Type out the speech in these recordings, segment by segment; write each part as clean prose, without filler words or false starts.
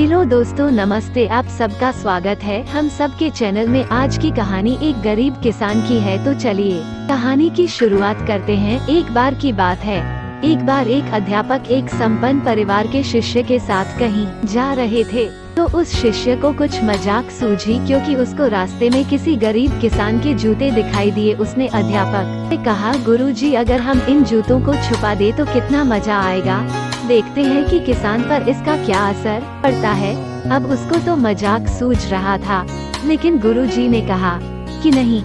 Hello दोस्तों, नमस्ते। आप सबका स्वागत है हम सबके चैनल में। आज की कहानी एक गरीब किसान की है, तो चलिए कहानी की शुरुआत करते हैं। एक बार की बात है, एक बार एक अध्यापक एक संपन्न परिवार के शिष्य के साथ कहीं जा रहे थे, तो उस शिष्य को कुछ मजाक सूझी, क्योंकि उसको रास्ते में किसी गरीब किसान के जूते दिखाई दिए। उसने अध्यापक से कहा, गुरुजी, अगर हम इन जूतों को छुपा दे तो कितना मजा आएगा। देखते हैं कि किसान पर इसका क्या असर पड़ता है। अब उसको तो मजाक सूझ रहा था, लेकिन गुरुजी ने कहा कि नहीं,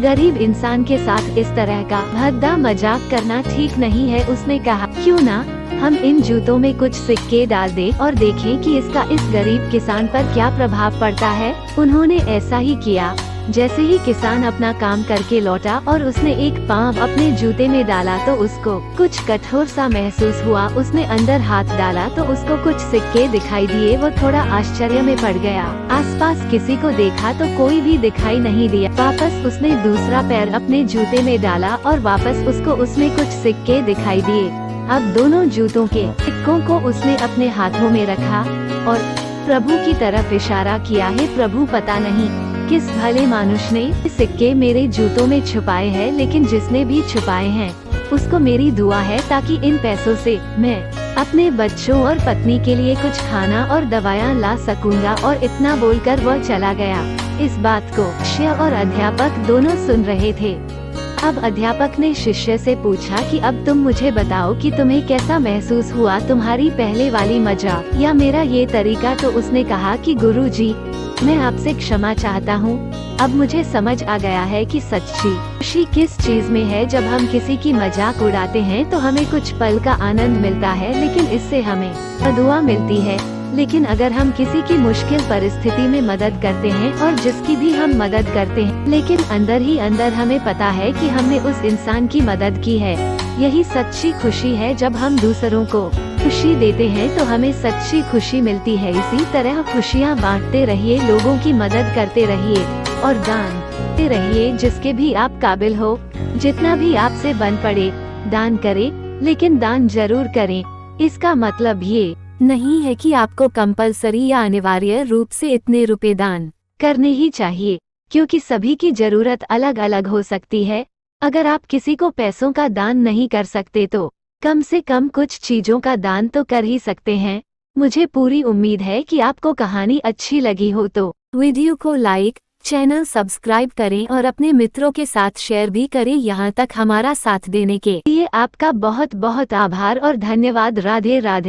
गरीब इंसान के साथ इस तरह का भद्दा मजाक करना ठीक नहीं है। उसने कहा, क्यों ना हम इन जूतों में कुछ सिक्के डाल दें और देखें कि इसका इस गरीब किसान पर क्या प्रभाव पड़ता है। उन्होंने ऐसा ही किया। जैसे ही किसान अपना काम करके लौटा और उसने एक पाँव अपने जूते में डाला तो उसको कुछ कठोर सा महसूस हुआ। उसने अंदर हाथ डाला तो उसको कुछ सिक्के दिखाई दिए। वो थोड़ा आश्चर्य में पड़ गया। आसपास किसी को देखा तो कोई भी दिखाई नहीं दिया। वापस उसने दूसरा पैर अपने जूते में डाला और वापस उसको उसमें कुछ सिक्के दिखाई दिए। अब दोनों जूतों के सिक्कों को उसने अपने हाथों में रखा और प्रभु की तरफ इशारा किया है, प्रभु, पता नहीं किस भले मानुष ने सिक्के मेरे जूतों में छुपाए हैं, लेकिन जिसने भी छुपाए हैं उसको मेरी दुआ है, ताकि इन पैसों से मैं अपने बच्चों और पत्नी के लिए कुछ खाना और दवाइयाँ ला सकूंगा। और इतना बोलकर वह चला गया। इस बात को शिष्य और अध्यापक दोनों सुन रहे थे। अब अध्यापक ने शिष्य से पूछा कि अब तुम मुझे बताओ कि तुम्हें कैसा महसूस हुआ, तुम्हारी पहले वाली मजाक या मेरा ये तरीका। तो उसने कहा कि गुरुजी, मैं आपसे क्षमा चाहता हूँ। अब मुझे समझ आ गया है कि सच्ची खुशी किस चीज में है। जब हम किसी की मजाक उड़ाते हैं तो हमें कुछ पल का आनंद मिलता है, लेकिन इससे हमें दुआ मिलती है। लेकिन अगर हम किसी की मुश्किल परिस्थिति में मदद करते हैं और जिसकी भी हम मदद करते हैं, लेकिन अंदर ही अंदर हमें पता है कि हमने उस इंसान की मदद की है, यही सच्ची खुशी है। जब हम दूसरों को खुशी देते हैं तो हमें सच्ची खुशी मिलती है। इसी तरह खुशियाँ बांटते रहिए, लोगों की मदद करते रहिए और दान देते रहिए। जिसके भी आप काबिल हो, जितना भी आपसे बन पड़े, दान करें, लेकिन दान जरूर करें। इसका मतलब ये नहीं है कि आपको कंपलसरी या अनिवार्य रूप से इतने रुपए दान करने ही चाहिए, क्योंकि सभी की जरूरत अलग अलग हो सकती है। अगर आप किसी को पैसों का दान नहीं कर सकते तो कम से कम कुछ चीजों का दान तो कर ही सकते हैं। मुझे पूरी उम्मीद है कि आपको कहानी अच्छी लगी हो, तो वीडियो को लाइक, चैनल सब्सक्राइब करें और अपने मित्रों के साथ शेयर भी करें। यहाँ तक हमारा साथ देने के लिए आपका बहुत बहुत आभार और धन्यवाद। राधे राधे।